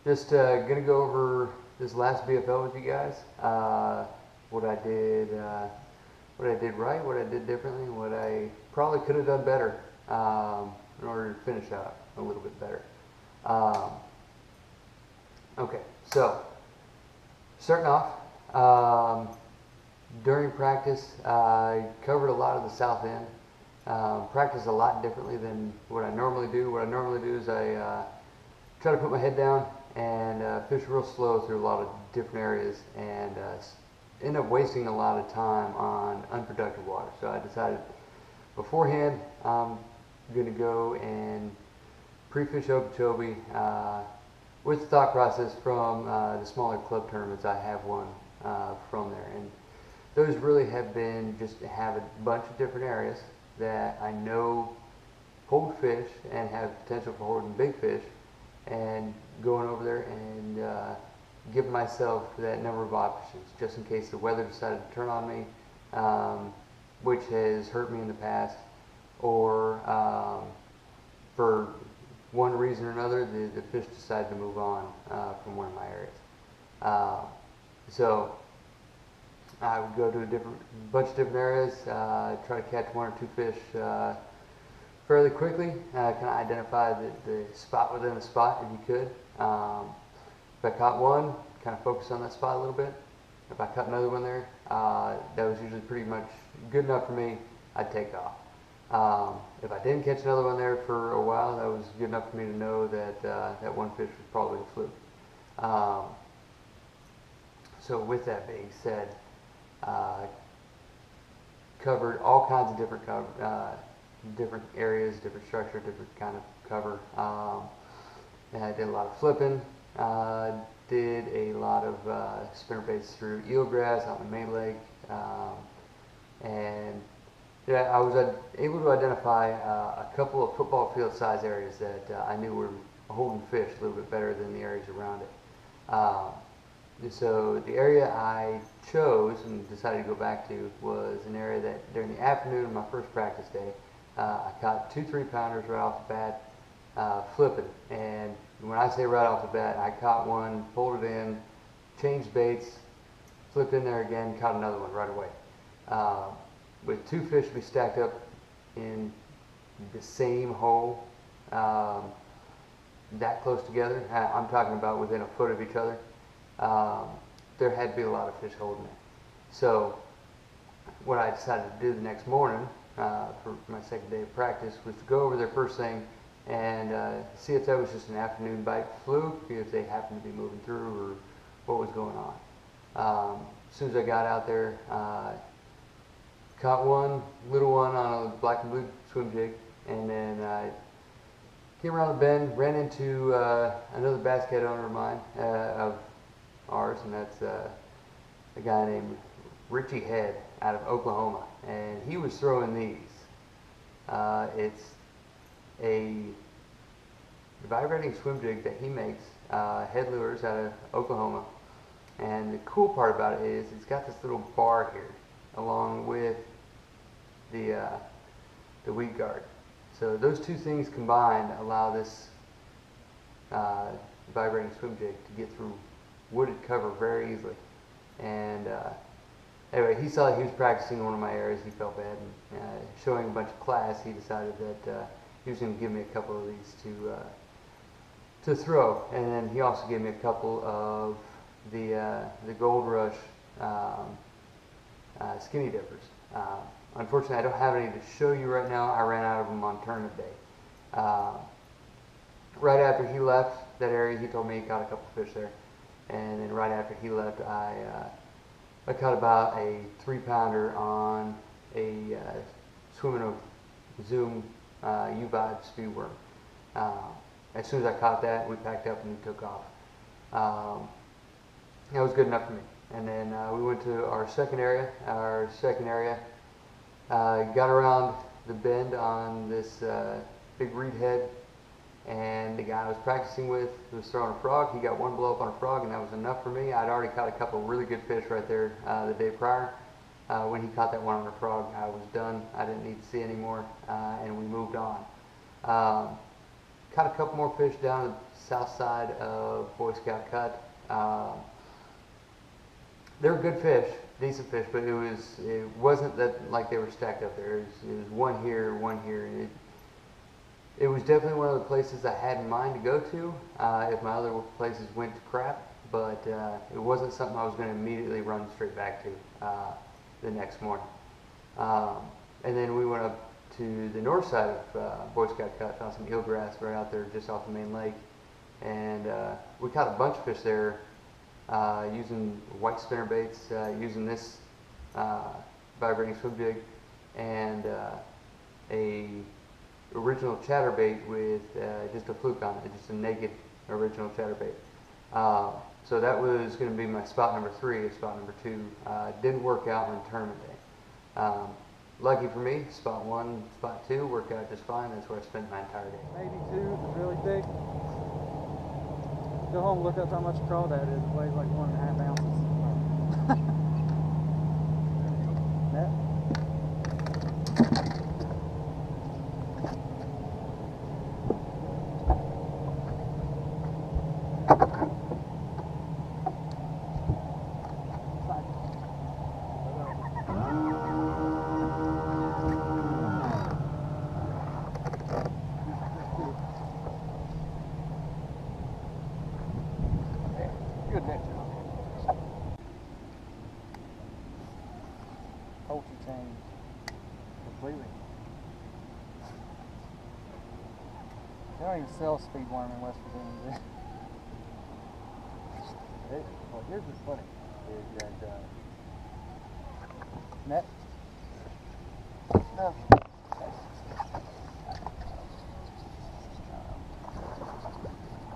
Just gonna go over this last BFL with you guys. What I did, right, what I did differently, what I probably could have done better in order to finish out a little bit better. Okay, so starting off, during practice, I covered a lot of the south end. Practice a lot differently than what I normally do. What I normally do is I try to put my head down and fish real slow through a lot of different areas and end up wasting a lot of time on unproductive water. So I decided beforehand I'm going to go and pre-fish Okeechobee with the thought process from the smaller club tournaments I have won from there. And those really have been just to have a bunch of different areas that I know hold fish and have potential for holding big fish, and going over there and give myself that number of options just in case the weather decided to turn on me, which has hurt me in the past, or for one reason or another the fish decided to move on from one of my areas. So I would go to a bunch of different areas, try to catch one or two fish fairly quickly, kind of identify the spot within the spot if you could. If I caught one, kind of focus on that spot a little bit. If I caught another one there, that was usually pretty much good enough for me, I'd take off. If I didn't catch another one there for a while, that was good enough for me to know that that one fish was probably a fluke. So with that being said, covered all kinds of different areas, different structure, different kind of cover. And I did a lot of flipping, did a lot of spinnerbaits through eelgrass out in the main lake, and yeah, I was able to identify a couple of football field size areas that I knew were holding fish a little bit better than the areas around it. So the area I chose and decided to go back to was an area that during the afternoon of my first practice day, I caught 2 3-pounders right off the bat, flipping. And when I say right off the bat, I caught one, pulled it in, changed baits, flipped in there again, caught another one right away. With 2 fish to be stacked up in the same hole, that close together, I'm talking about within a foot of each other, there had to be a lot of fish holding it. So what I decided to do the next morning for my second day of practice was to go over there first thing and see if that was just an afternoon bite fluke, if they happened to be moving through, or what was going on. As soon as I got out there, caught one, little one on a black and blue swim jig, and then came around the bend, ran into another bass cat owner of mine, of ours, and that's a guy named Richie Head out of Oklahoma, and he was throwing these. It's a vibrating swim jig that he makes, head lures out of Oklahoma, and the cool part about it is it's got this little bar here along with the weed guard. So those two things combined allow this vibrating swim jig to get through wooded cover very easily. And anyway, he saw he was practicing in one of my areas. He felt bad, and showing a bunch of class, he decided that he was going to give me a couple of these to throw. And then he also gave me a couple of the Gold Rush skinny dippers. Unfortunately, I don't have any to show you right now. I ran out of them on tournament day. Right after he left that area, he told me he caught a couple fish there. And then right after he left, I caught about a 3-pounder on a swimming Zoom U-Vibe speed worm. As soon as I caught that, we packed up and we took off. That was good enough for me. And then we went to our second area. Got around the bend on this big reed head, and the guy I was practicing with was throwing a frog. He got one blow up on a frog, and that was enough for me. I'd already caught a couple of really good fish right there the day prior. When he caught that one on a frog, I was done. I didn't need to see anymore, and we moved on. caught a couple more fish down the south side of Boy Scout Cut. They were good fish, decent fish, but it wasn't that like they were stacked up there. It was one here, and it was definitely one of the places I had in mind to go to if my other places went to crap, but it wasn't something I was going to immediately run straight back to the next morning. And then we went up to the north side of Boy Scout Cut, found some eelgrass right out there just off the main lake, and we caught a bunch of fish there using white spinner baits, using this vibrating swim jig, and a original chatterbait with just a fluke on it, just a naked original chatterbait. So that was going to be my spot number 3. Spot number 2 didn't work out on tournament day. Lucky for me, spot 1, spot 2 worked out just fine. That's where I spent my entire day. Maybe 2 is really big. Go home and look up how much a crawdad is. It weighs like 1.5 ounces. Net? Good net. Poultry chain completely. They don't even sell speed worm in West Virginia. Well, here's what's funny is that net. No.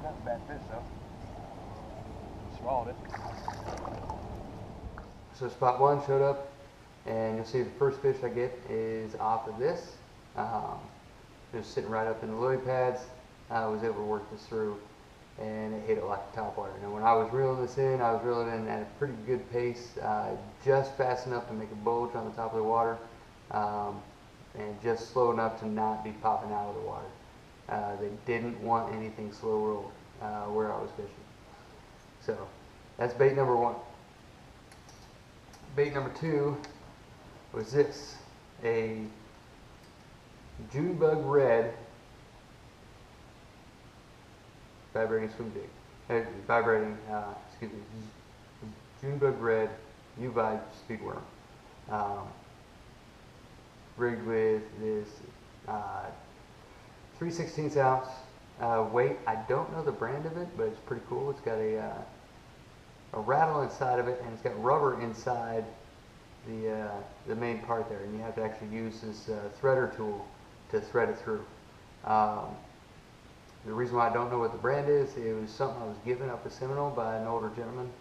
Not a bad fish though. Swallowed it. So spot 1 showed up, and you'll see the first fish I get is off of this. Just sitting right up in the lily pads. I was able to work this through, and it hit it like a topwater. Now when I was reeling this in, I was reeling in at a pretty good pace, just fast enough to make a bulge on the top of the water, and just slow enough to not be popping out of the water. They didn't want anything slow rolled where I was fishing. So that's bait number 1. Bait number 2 was this, a Junebug red vibrating swim jig. Junebug red U-Vibe speed worm. Rigged with this 3/16 ounce weight. I don't know the brand of it, but it's pretty cool. It's got a rattle inside of it, and it's got rubber inside the main part there, and you have to actually use this threader tool to thread it through. The reason why I don't know what the brand is, it was something I was given up at Seminole by an older gentleman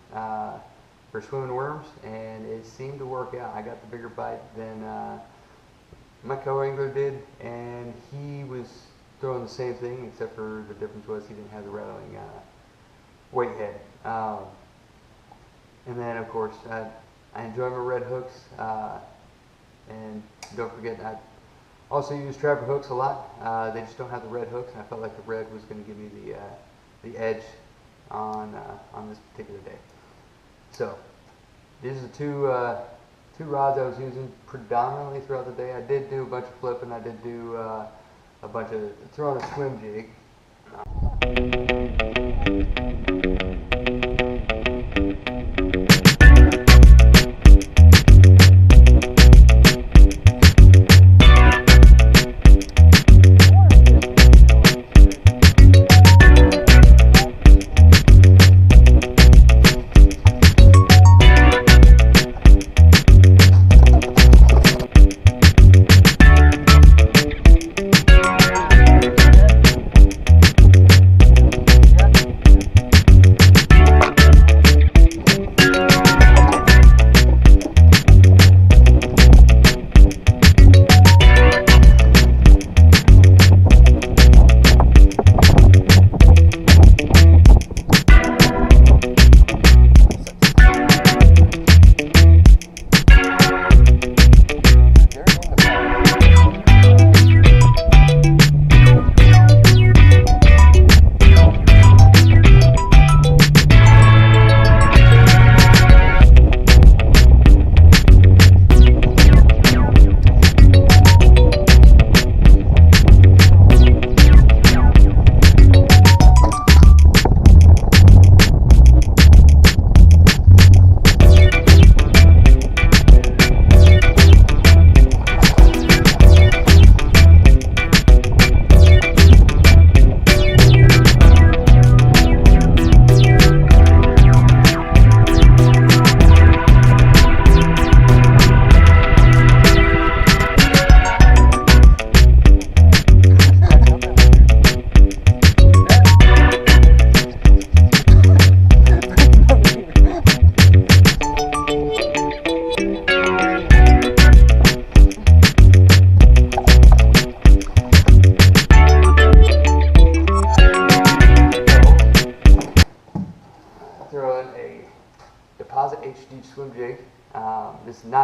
for swimming worms, and it seemed to work out. I got the bigger bite than my co-angler did, and he was throwing the same thing, except for the difference was he didn't have the rattling weight head. And then of course I enjoy my red hooks, and don't forget I also use trapper hooks a lot. They just don't have the red hooks, and I felt like the red was going to give me the edge on this particular day. So these are the two rods I was using predominantly throughout the day. I did do a bunch of flipping. I did do a bunch of throwing a swim jig.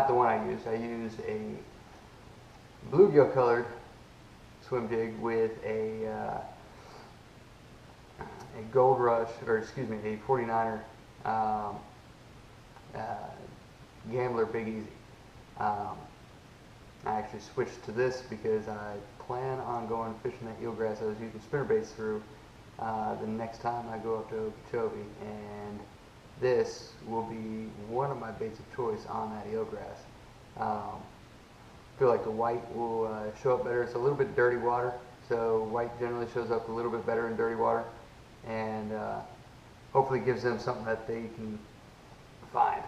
not the one I used. I used a bluegill colored swim jig with a Gold Rush, or excuse me, a 49er Gambler Big Easy. I actually switched to this because I plan on going fishing that eelgrass I was using spinnerbaits through the next time I go up to Okeechobee, and this will be one of my baits of choice on that eelgrass. I feel like the white will show up better. It's a little bit dirty water, so white generally shows up a little bit better in dirty water, and hopefully gives them something that they can find.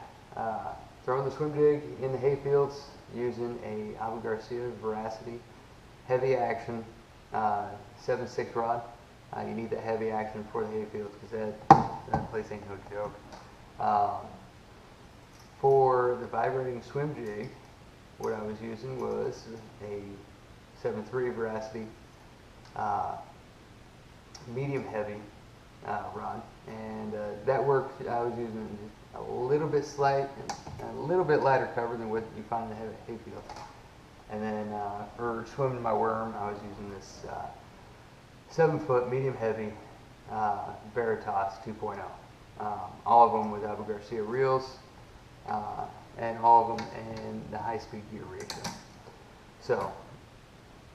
Throwing the swim jig in the hay fields using a Abu Garcia Veracity heavy action 7/6 rod. You need that heavy action for the hay fields because that place ain't no joke. For the vibrating swim jig, what I was using was a 7/3 Veracity medium heavy rod, and that worked. I was using a little bit slight, a little bit lighter cover than what you find in the hay field. And then for swimming my worm, I was using this 7-foot medium heavy Veritas 2.0. All of them with Abu Garcia reels, and all of them in the high-speed gear ratio. So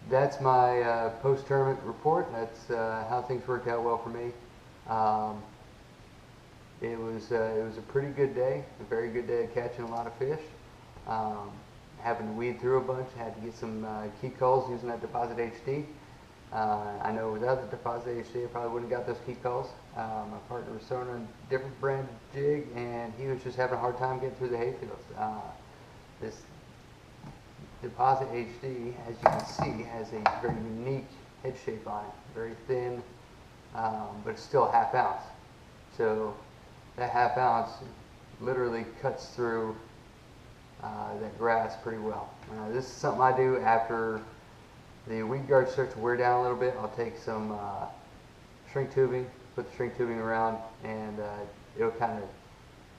that's my post-tournament report. That's how things worked out well for me. It was a pretty good day, a very good day of catching a lot of fish. Having to weed through a bunch, had to get some key culls using that Deposit HD. I know without the Deposit HD, I probably wouldn't have got those key culls. My partner was throwing a different brand jig, and he was just having a hard time getting through the hayfields. This Deposit HD, as you can see, has a very unique head shape on it. Very thin, but it's still a half ounce. So that half ounce literally cuts through that grass pretty well. This is something I do after the weed guard starts to wear down a little bit. I'll take some shrink tubing, put the shrink tubing around, and it'll kind of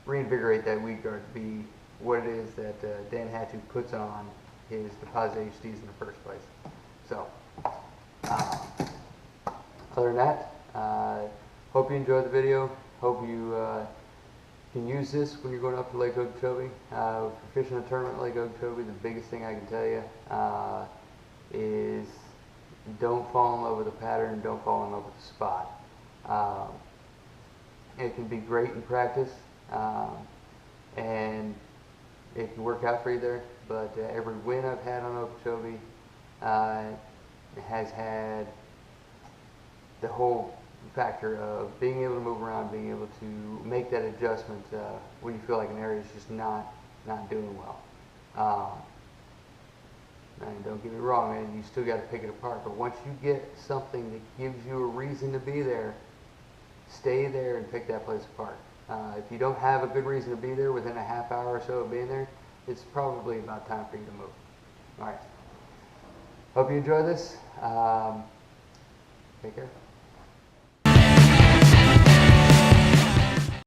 reinvigorate that weed guard to be what it is that Dan Hatchett puts on his Deposit HDs in the first place. So, other than that, hope you enjoyed the video. Hope you can use this when you're going up to Lake Okeechobee. For fishing a tournament at Lake Okeechobee, the biggest thing I can tell you is don't fall in love with the pattern, don't fall in love with the spot. It can be great in practice, and it can work out for you there, but every win I've had on Okeechobee has had the whole factor of being able to move around, being able to make that adjustment when you feel like an area is just not doing well. And don't get me wrong, man, you still got to pick it apart, but once you get something that gives you a reason to be there, stay there and pick that place apart. If you don't have a good reason to be there within a half hour or so of being there, it's probably about time for you to move. All right. Hope you enjoy this. Take care.